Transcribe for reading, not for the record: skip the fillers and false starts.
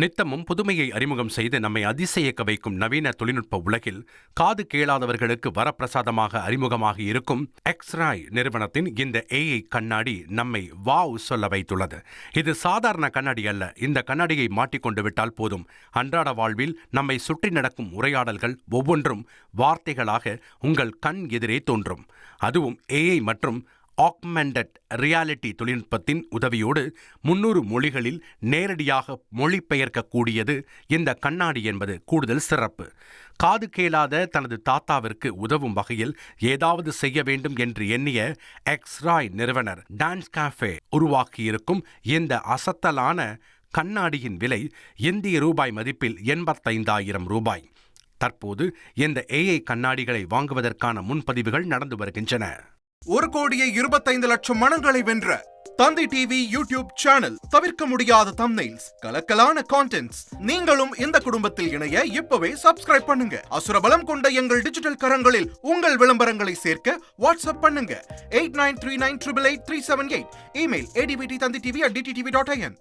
நித்தமும் புதுமையை அறிமுகம் செய்து நம்மை அதிசயிக்க வைக்கும் நவீன தொழில்நுட்ப உலகில் காது கேளாதவர்களுக்கு வரப்பிரசாதமாக அறிமுகமாகி இருக்கும் எக்ஸ்ராய் நிறுவனத்தின் இந்த ஏஐ கண்ணாடி நம்மை வாவ் சொல்ல வைத்துள்ளது. இது சாதாரண கண்ணாடி அல்ல. இந்த கண்ணாடியை மாட்டிக்கொண்டு விட்டால் போதும், அன்றாட வாழ்வில் நம்மை சுற்றி நடக்கும் உரையாடல்கள் ஒவ்வொன்றும் வார்த்தைகளாக உங்கள் கண் எதிரே தோன்றும். அதுவும் ஏஐ மற்றும் ஆக்மெண்டட் ரியாலிட்டி தொழில்நுட்பத்தின் உதவியோடு 300 மொழிகளில் நேரடியாக மொழிபெயர்க்கக்கூடியது இந்த கண்ணாடி என்பது கூடுதல் சிறப்பு. காது கேளாத தனது தாத்தாவிற்கு உதவும் வகையில் ஏதாவது செய்ய வேண்டும் என்று எண்ணிய எக்ஸ்ராய் நிறுவனர் டான்ஸ் காஃபே உருவாக்கியிருக்கும் இந்த அசத்தலான கண்ணாடியின் விலை இந்திய ரூபாய் மதிப்பில் 85,000 ரூபாய். தற்போது இந்த ஏஐ கண்ணாடிகளை வாங்குவதற்கான முன்பதிவுகள் நடந்து வருகின்றன. 1,25,00,000 மனங்களை வென்ற தந்தி டிவி யூடியூப் சேனல். தவிர்க்க முடியாத தம்ப்நெயில்ஸ், கலக்கலான கான்டென்ட்ஸ். நீங்களும் இந்த குடும்பத்தில் இணைய இப்பவே சப்ஸ்கிரைப் பண்ணுங்க. அசுரபலம் கொண்ட எங்கள் டிஜிட்டல் கரங்களில் உங்கள் விளம்பரங்களை சேர்க்க வாட்ஸ்அப் பண்ணுங்க. 8939888378. Email advttanditv@dttv.in.